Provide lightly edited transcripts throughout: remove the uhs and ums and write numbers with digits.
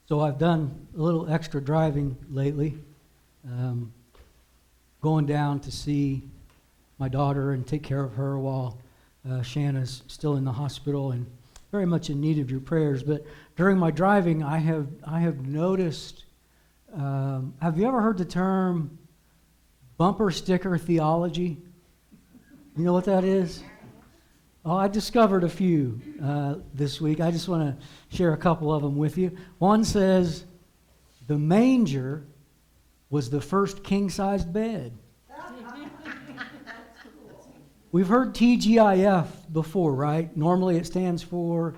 So I've done a little extra driving lately, going down to see my daughter and take care of her while Shanna's still in the hospital and very much in need of your prayers. But during my driving, I have noticed, have you ever heard the term bumper sticker theology? You know what that is? Oh, I discovered a few this week. I just want to share a couple of them with you. One says, the manger was the first king-sized bed. We've heard TGIF before, right? Normally it stands for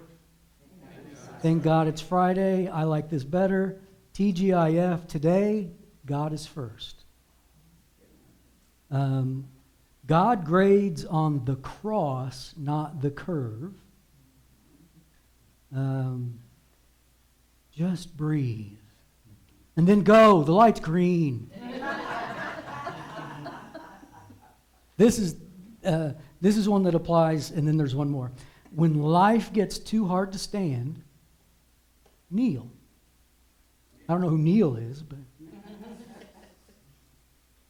Thank God It's Friday. I like this better. TGIF, today, God is first. God grades on the cross, not the curve. Just breathe. And then go. The light's green. This is one that applies, and then there's one more. When life gets too hard to stand, kneel. I don't know who Neil is, but...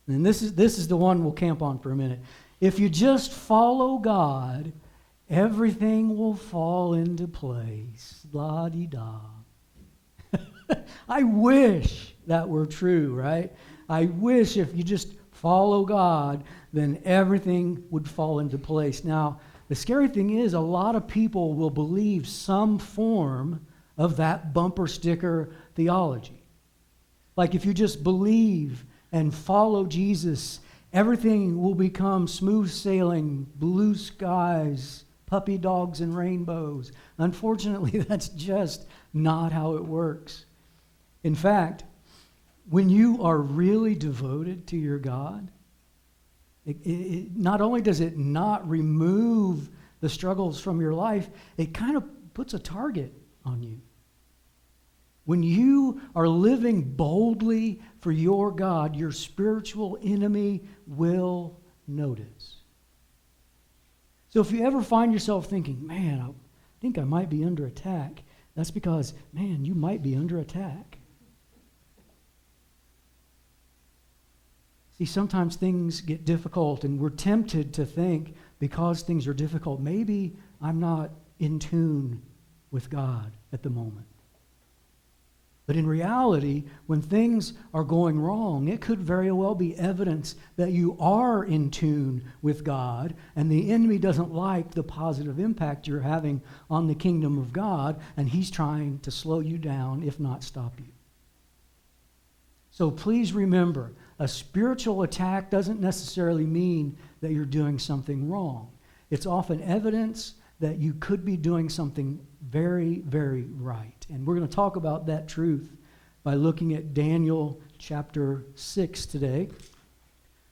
And this is the one we'll camp on for a minute. If you just follow God, everything will fall into place. La-di-da. I wish that were true, right? I wish if you just follow God, then everything would fall into place. Now, the scary thing is a lot of people will believe some form of that bumper sticker theology. Like if you just believe and follow Jesus, everything will become smooth sailing, blue skies, puppy dogs and rainbows. Unfortunately, that's just not how it works. In fact, when you are really devoted to your God, it not only does it not remove the struggles from your life, it kind of puts a target on you. When you are living boldly for your God, your spiritual enemy will notice. So if you ever find yourself thinking, man, I think I might be under attack, that's because, man, you might be under attack. See, sometimes things get difficult and we're tempted to think because things are difficult, maybe I'm not in tune with God at the moment. But in reality, when things are going wrong, it could very well be evidence that you are in tune with God and the enemy doesn't like the positive impact you're having on the kingdom of God, and he's trying to slow you down, if not stop you. So please remember, a spiritual attack doesn't necessarily mean that you're doing something wrong. It's often evidence that you could be doing something very, very right. And we're going to talk about that truth by looking at Daniel chapter 6 today.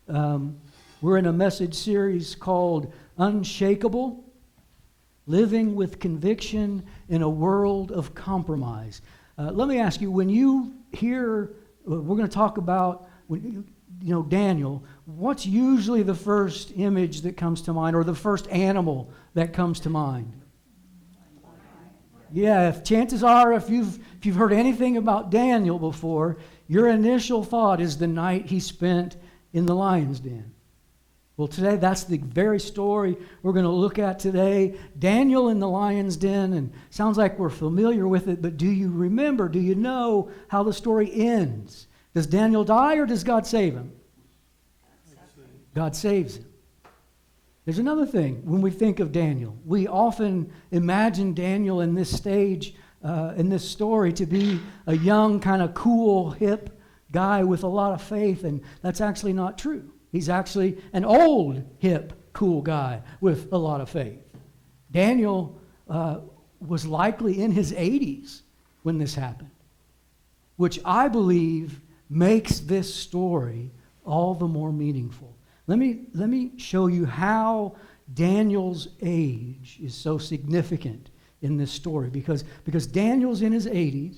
We're in a message series called UNshakeable, Living with Conviction in a World of Compromise. Let me ask you, when you hear, we're going to talk about, Daniel, what's usually the first image that comes to mind, or the first animal that comes to mind? Yeah, if chances are, if you've heard anything about Daniel before, your initial thought is the night he spent in the lion's den. Well, today, that's the very story we're going to look at today. Daniel in the lion's den, and sounds like we're familiar with it, but do you remember, do you know how the story ends? Does Daniel die or does God save him? God saves him. There's another thing when we think of Daniel. We often imagine Daniel in this stage, in this story, to be a young, kind of cool, hip guy with a lot of faith, and that's actually not true. He's actually an old, hip, cool guy with a lot of faith. Daniel was likely in his 80s when this happened, which I believe makes this story all the more meaningful. Let me show you how Daniel's age is so significant in this story. Because Daniel's in his 80s,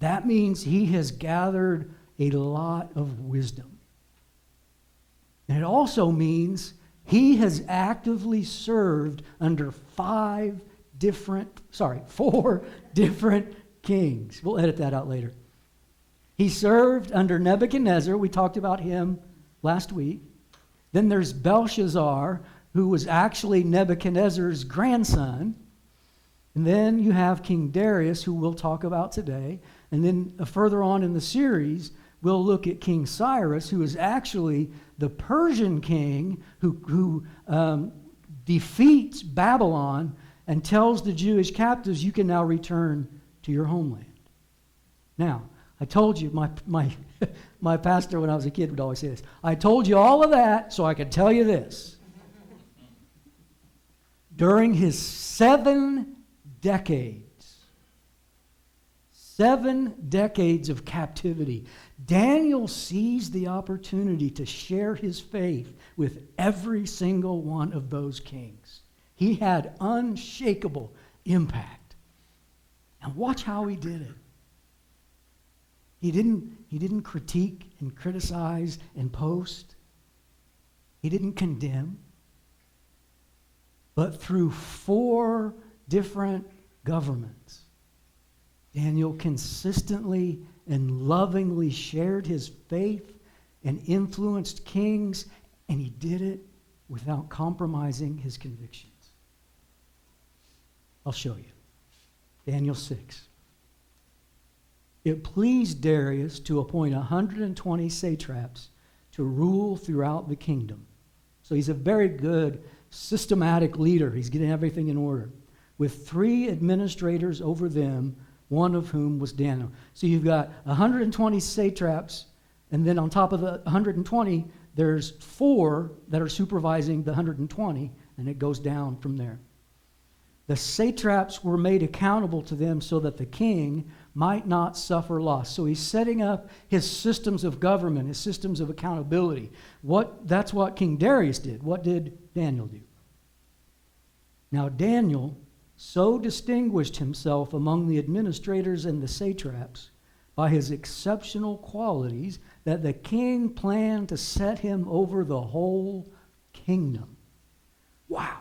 that means he has gathered a lot of wisdom. And it also means he has actively served under four different kings. We'll edit that out later. He served under Nebuchadnezzar. We talked about him last week. Then there's Belshazzar, who was actually Nebuchadnezzar's grandson. And then you have King Darius, who we'll talk about today. And then further on in the series, we'll look at King Cyrus, who is actually the Persian king who defeats Babylon and tells the Jewish captives, you can now return to your homeland. Now, I told you, my pastor when I was a kid would always say this. I told you all of that so I could tell you this. During his 7 decades of captivity, Daniel seized the opportunity to share his faith with every single one of those kings. He had unshakable impact. And watch how he did it. He didn't critique and criticize and post. He didn't condemn. But through 4 different governments, Daniel consistently and lovingly shared his faith and influenced kings, and he did it without compromising his convictions. I'll show you. Daniel 6. It pleased Darius to appoint 120 satraps to rule throughout the kingdom. So he's a very good, systematic leader. He's getting everything in order. With 3 administrators over them, one of whom was Daniel. So you've got 120 satraps, and then on top of the 120, there's 4 that are supervising the 120, and it goes down from there. The satraps were made accountable to them so that the king might not suffer loss. So he's setting up his systems of government, his systems of accountability. That's what King Darius did. What did Daniel do? Now Daniel so distinguished himself among the administrators and the satraps by his exceptional qualities that the king planned to set him over the whole kingdom. Wow.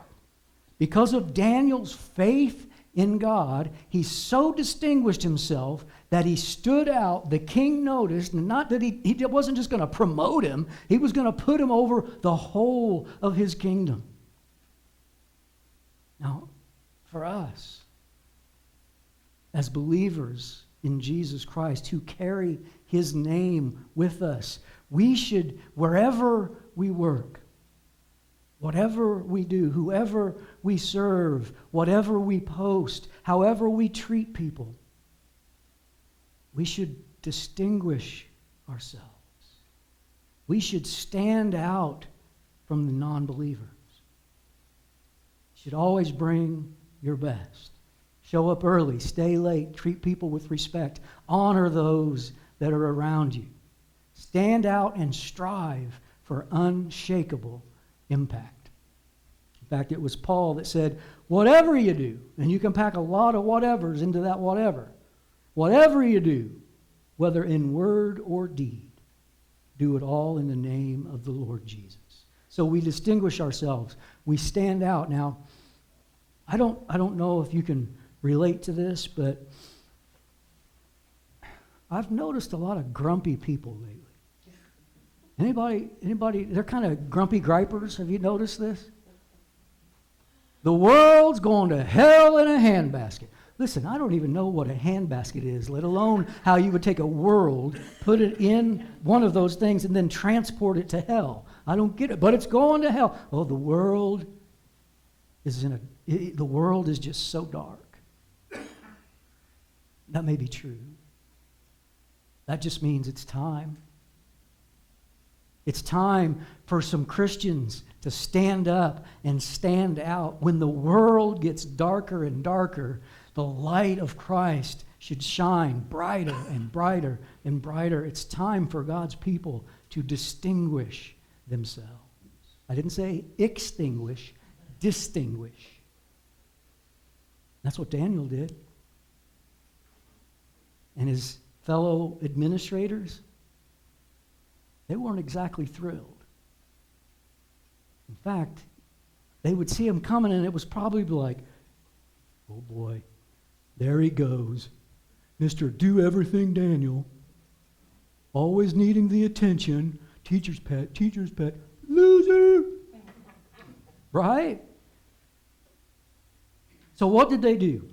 Because of Daniel's faith in God, he so distinguished himself that he stood out. The king noticed, and not that he wasn't just going to promote him, he was going to put him over the whole of his kingdom. Now, for us, as believers in Jesus Christ who carry his name with us, we should, wherever we work, whatever we do, whoever we serve, whatever we post, however we treat people, we should distinguish ourselves. We should stand out from the non-believers. You should always bring your best. Show up early, stay late, treat people with respect, honor those that are around you. Stand out and strive for unshakable impact. In fact, it was Paul that said, whatever you do, and you can pack a lot of whatevers into that whatever you do, whether in word or deed, do it all in the name of the Lord Jesus. So we distinguish ourselves. We stand out. Now, I don't know if you can relate to this, but I've noticed a lot of grumpy people lately. Anybody, they're kind of grumpy gripers. Have you noticed this? The world's going to hell in a handbasket. Listen, I don't even know what a handbasket is, let alone how you would take a world, put it in one of those things, and then transport it to hell. I don't get it, but it's going to hell. Oh, the world is the world is just so dark. That may be true. That just means it's time. It's time for some Christians to stand up and stand out. When the world gets darker and darker, the light of Christ should shine brighter and brighter and brighter. It's time for God's people to distinguish themselves. I didn't say extinguish, distinguish. That's what Daniel did. And his fellow administrators, they weren't exactly thrilled. In fact, they would see him coming, and it was probably like, oh boy, there he goes. Mr. Do Everything Daniel, always needing the attention, teacher's pet, loser. Right? So what did they do?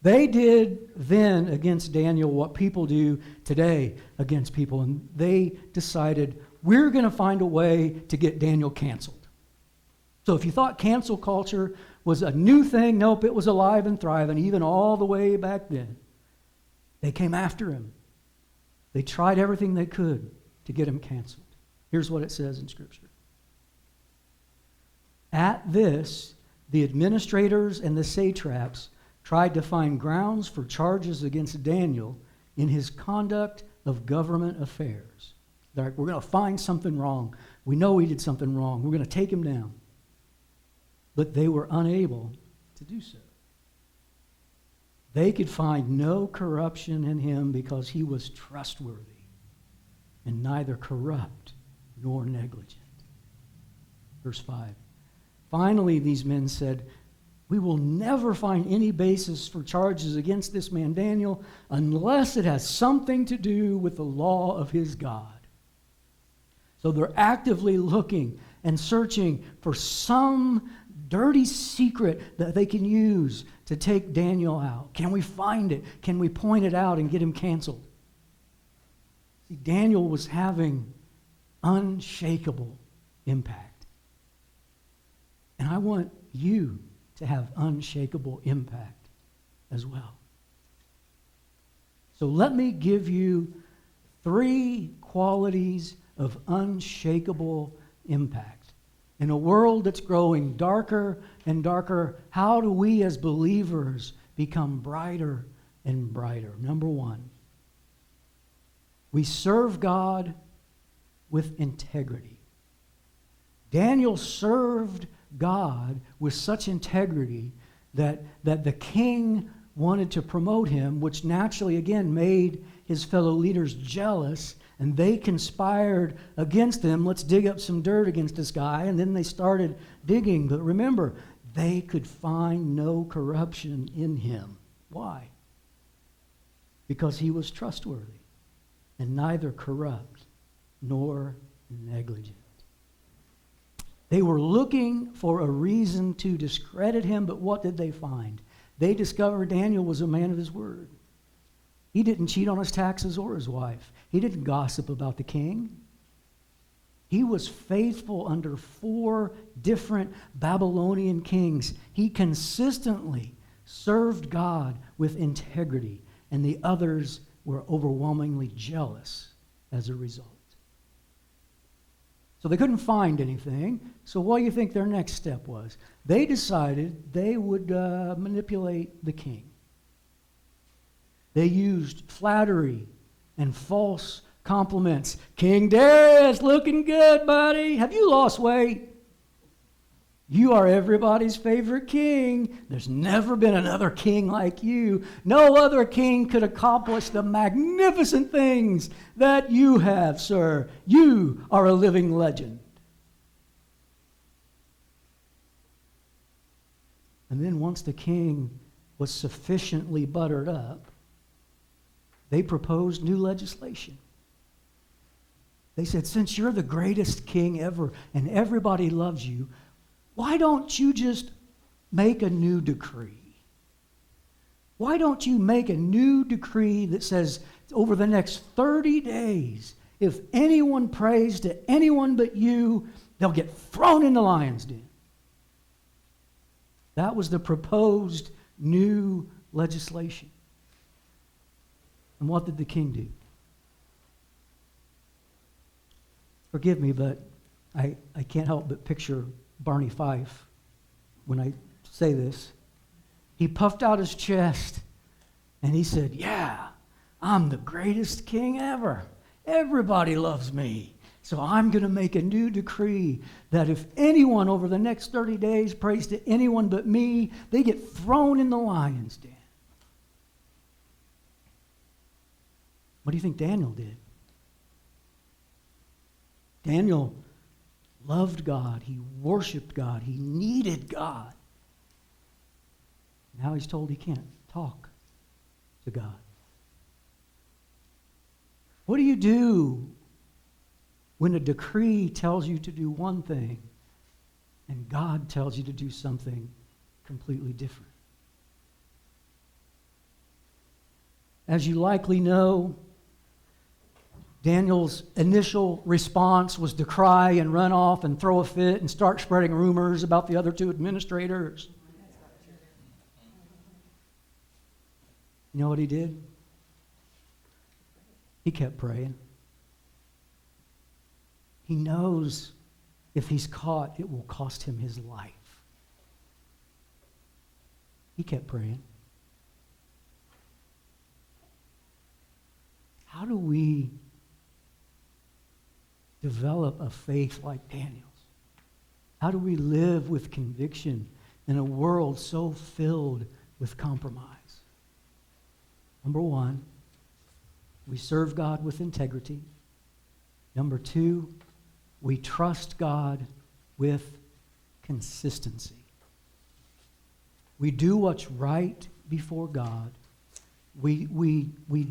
They did then against Daniel what people do today against people, and they decided, we're going to find a way to get Daniel canceled. So if you thought cancel culture was a new thing, nope, it was alive and thriving, even all the way back then. They came after him. They tried everything they could to get him canceled. Here's what it says in Scripture. At this, the administrators and the satraps tried to find grounds for charges against Daniel in his conduct of government affairs. They're like, we're going to find something wrong. We know he did something wrong. We're going to take him down. But they were unable to do so. They could find no corruption in him because he was trustworthy and neither corrupt nor negligent. Verse 5. Finally, these men said, we will never find any basis for charges against this man Daniel unless it has something to do with the law of his God. So they're actively looking and searching for some dirty secret that they can use to take Daniel out. Can we find it? Can we point it out and get him canceled? See, Daniel was having unshakable impact. And I want you to have unshakable impact as well. So let me give you 3 qualities of unshakable impact. In a world that's growing darker and darker, how do we as believers become brighter and brighter? Number 1, we serve God with integrity. Daniel served God with such integrity that the king wanted to promote him, which naturally, again, made his fellow leaders jealous, and they conspired against him. Let's dig up some dirt against this guy, and then they started digging. But remember, they could find no corruption in him. Why? Because he was trustworthy and neither corrupt nor negligent. They were looking for a reason to discredit him, but what did they find? They discovered Daniel was a man of his word. He didn't cheat on his taxes or his wife. He didn't gossip about the king. He was faithful under 4 different Babylonian kings. He consistently served God with integrity, and the others were overwhelmingly jealous as a result. So they couldn't find anything. So what do you think their next step was? They decided they would manipulate the king. They used flattery and false compliments. King Darius, looking good, buddy. Have you lost weight? You are everybody's favorite king. There's never been another king like you. No other king could accomplish the magnificent things that you have, sir. You are a living legend. And then once the king was sufficiently buttered up, they proposed new legislation. They said, since you're the greatest king ever and everybody loves you, why don't you just make a new decree? Why don't you make a new decree that says over the next 30 days, if anyone prays to anyone but you, they'll get thrown in the lion's den? That was the proposed new legislation. And what did the king do? Forgive me, but I can't help but picture Barney Fife when I say this. He puffed out his chest and he said, yeah, I'm the greatest king ever. Everybody loves me. So I'm going to make a new decree that if anyone over the next 30 days prays to anyone but me, they get thrown in the lion's den. What do you think Daniel did? Daniel loved God. He worshiped God. He needed God. Now he's told he can't talk to God. What do you do when a decree tells you to do one thing and God tells you to do something completely different? As you likely know, Daniel's initial response was to cry and run off and throw a fit and start spreading rumors about the other two administrators. You know what he did? He kept praying. He knows if he's caught, it will cost him his life. He kept praying. How do we develop a faith like Daniel's? How do we live with conviction in a world so filled with compromise? Number one, we serve God with integrity. Number two, we trust God with consistency. We do what's right before God. We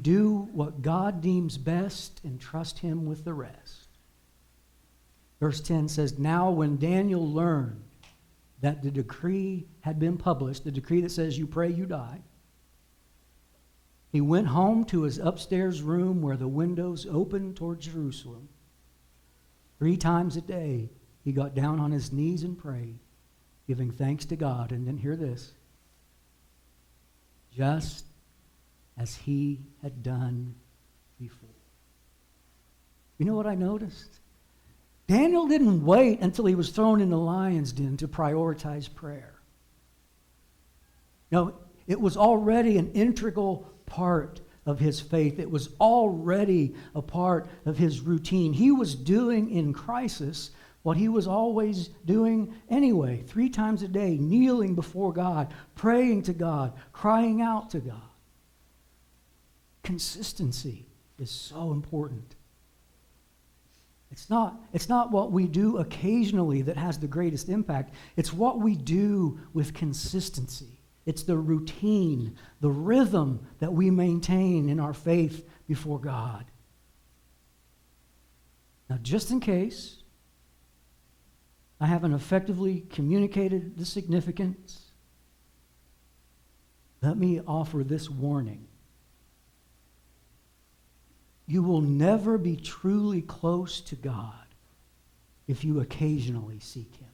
do what God deems best and trust Him with the rest. Verse 10 says, now when Daniel learned that the decree had been published, the decree that says you pray, you die, he went home to his upstairs room where the windows opened toward Jerusalem. 3 times a day, he got down on his knees and prayed, giving thanks to God. And then hear this, just as he had done before. You know what I noticed? Daniel didn't wait until he was thrown in the lion's den to prioritize prayer. No, it was already an integral part of his faith. It was already a part of his routine. He was doing in crisis what he was always doing anyway. 3 times a day, kneeling before God, praying to God, crying out to God. Consistency is so important. It's not what we do occasionally that has the greatest impact. It's what we do with consistency. It's the routine, the rhythm that we maintain in our faith before God. Now, just in case I haven't effectively communicated the significance, let me offer this warning. You will never be truly close to God if you occasionally seek Him.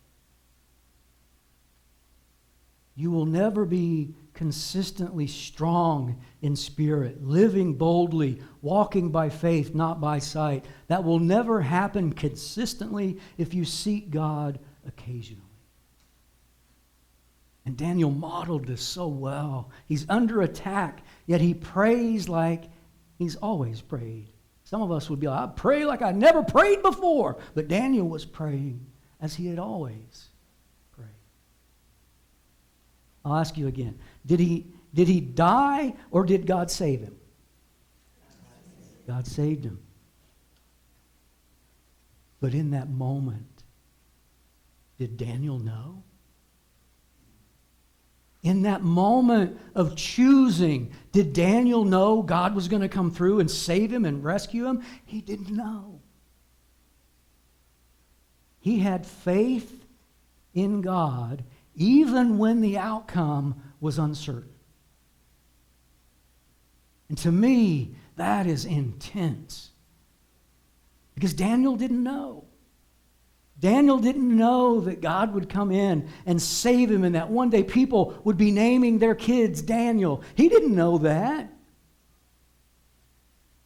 You will never be consistently strong in spirit, living boldly, walking by faith, not by sight. That will never happen consistently if you seek God occasionally. And Daniel modeled this so well. He's under attack, yet he prays like he's always prayed. Some of us would be like, I pray like I never prayed before. But Daniel was praying as he had always prayed. I'll ask you again. Did he die or did God save him? God saved him. But in that moment, did Daniel know? In that moment of choosing, did Daniel know God was going to come through and save him and rescue him? He didn't know. He had faith in God even when the outcome was uncertain. And to me, that is intense. Because Daniel didn't know. Daniel didn't know that God would come in and save him and that one day people would be naming their kids Daniel. He didn't know that.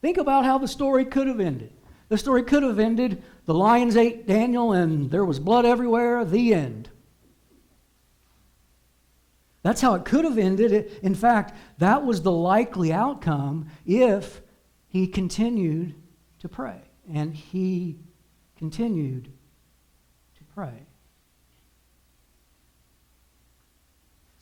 Think about how the story could have ended. The story could have ended, the lions ate Daniel and there was blood everywhere, the end. That's how it could have ended. In fact, that was the likely outcome if he continued to pray. And he continued to pray.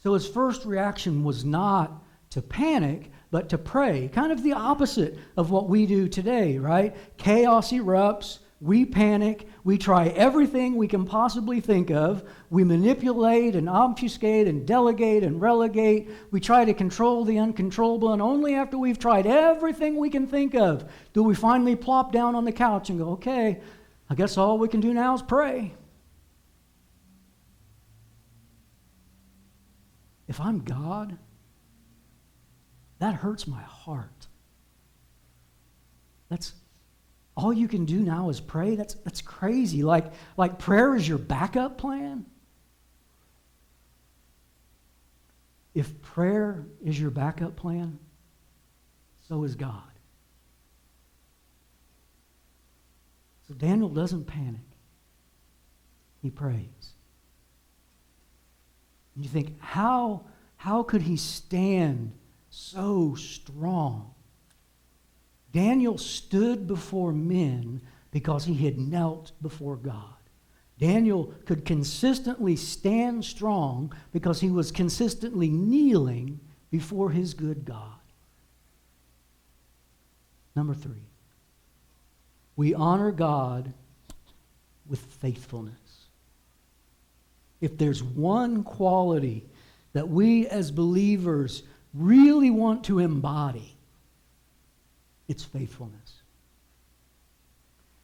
So his first reaction was not to panic, but to pray. Kind of the opposite of what we do today, right? Chaos erupts, we panic, we try everything we can possibly think of, we manipulate and obfuscate and delegate and relegate, we try to control the uncontrollable, and only after we've tried everything we can think of do we finally plop down on the couch and go, okay, I guess all we can do now is pray. If I'm God, that hurts my heart. That's all you can do now is pray. That's crazy. Like prayer is your backup plan. If prayer is your backup plan, so is God. So Daniel doesn't panic. He prays. And you think, how could he stand so strong? Daniel stood before men because he had knelt before God. Daniel could consistently stand strong because he was consistently kneeling before his good God. Number 3, we honor God with faithfulness. If there's one quality that we as believers really want to embody, it's faithfulness.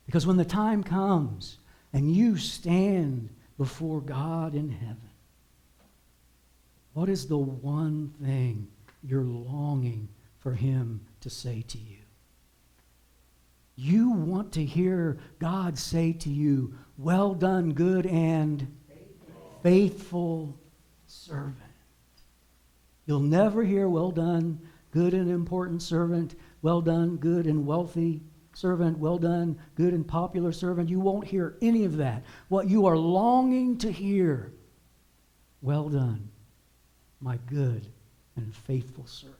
Because when the time comes and you stand before God in heaven, what is the one thing you're longing for Him to say to you? You want to hear God say to you, well done, good and faithful servant. You'll never hear, well done, good and important servant, well done, good and wealthy servant, well done, good and popular servant. You won't hear any of that. What you are longing to hear, well done, my good and faithful servant.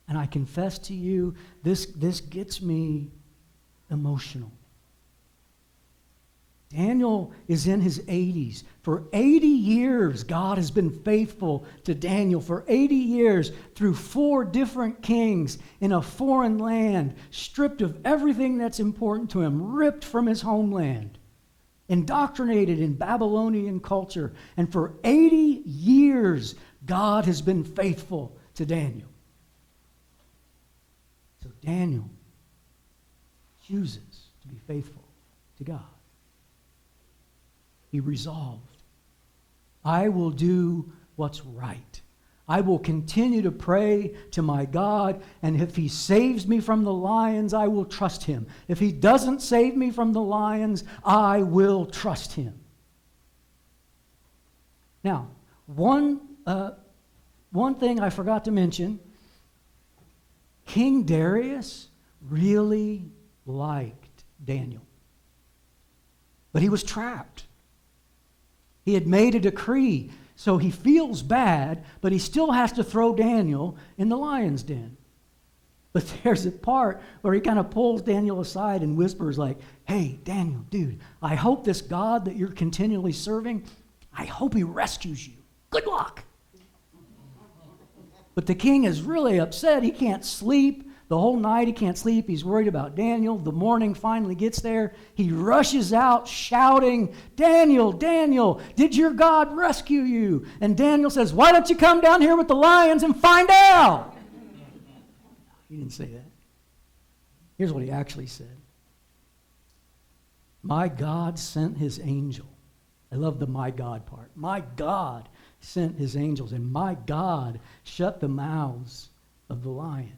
And I confess to you, this gets me emotional. Daniel is in his 80s. For 80 years, God has been faithful to Daniel. For 80 years, through 4 different kings in a foreign land, stripped of everything that's important to him, ripped from his homeland, indoctrinated in Babylonian culture. And for 80 years, God has been faithful to Daniel. So Daniel chooses to be faithful to God. He resolved, I will do what's right. I will continue to pray to my God, and if He saves me from the lions, I will trust Him. If He doesn't save me from the lions, I will trust Him. Now, one thing I forgot to mention, King Darius really liked Daniel, but he was trapped. He had made a decree, so he feels bad, but he still has to throw Daniel in the lion's den. But there's a part where he kind of pulls Daniel aside and whispers like, hey, Daniel, dude, I hope this God that you're continually serving, I hope He rescues you. Good luck. But the king is really upset. He can't sleep. The whole night he can't sleep. He's worried about Daniel. The morning finally gets there. He rushes out shouting, Daniel, Daniel, did your God rescue you? And Daniel says, why don't you come down here with the lions and find out? He didn't say that. Here's what he actually said. My God sent His angel. I love the my God part. My God sent His angels, and my God shut the mouths of the lions.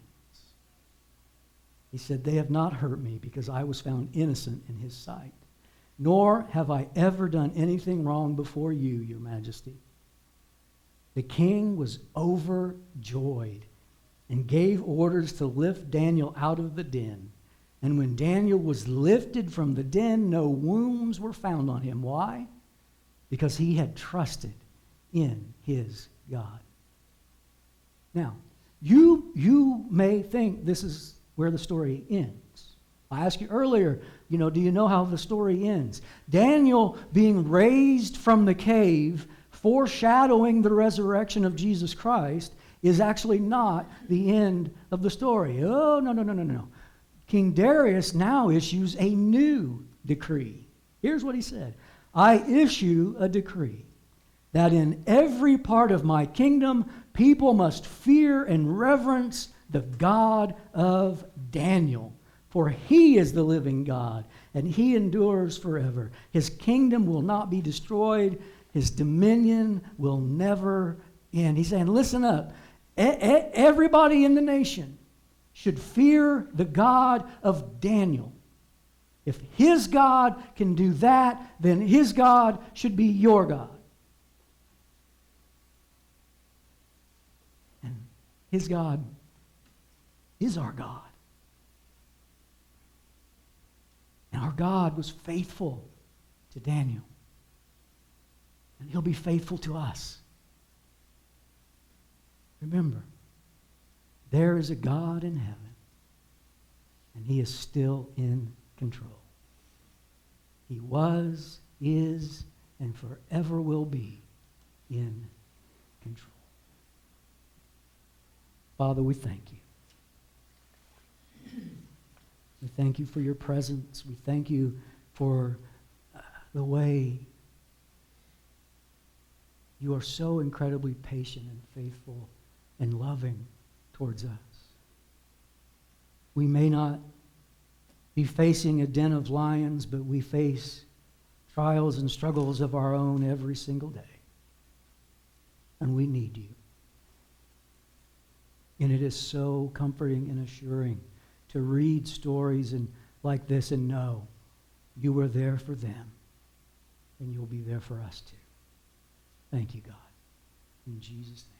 He said, they have not hurt me because I was found innocent in His sight. Nor have I ever done anything wrong before you, Your Majesty. The king was overjoyed and gave orders to lift Daniel out of the den. And when Daniel was lifted from the den, no wounds were found on him. Why? Because he had trusted in his God. Now, you may think this is where the story ends. I asked you earlier, do you know how the story ends? Daniel being raised from the cave, foreshadowing the resurrection of Jesus Christ, is actually not the end of the story. Oh, no. King Darius now issues a new decree. Here's what he said. I issue a decree that in every part of my kingdom, people must fear and reverence the God of Daniel. For he is the living God, and he endures forever. His kingdom will not be destroyed. His dominion will never end. He's saying, listen up. Everybody in the nation should fear the God of Daniel. If his God can do that, then his God should be your God. And his God is our God. And our God was faithful to Daniel. And he'll be faithful to us. Remember, there is a God in heaven, and he is still in control. He was, is, and forever will be in control. Father, we thank you. We thank you for your presence. We thank you for the way you are so incredibly patient and faithful and loving towards us. We may not be facing a den of lions, but we face trials and struggles of our own every single day. And we need you. And it is so comforting and assuring to read stories like this and know you were there for them and you'll be there for us too. Thank you, God. In Jesus' name.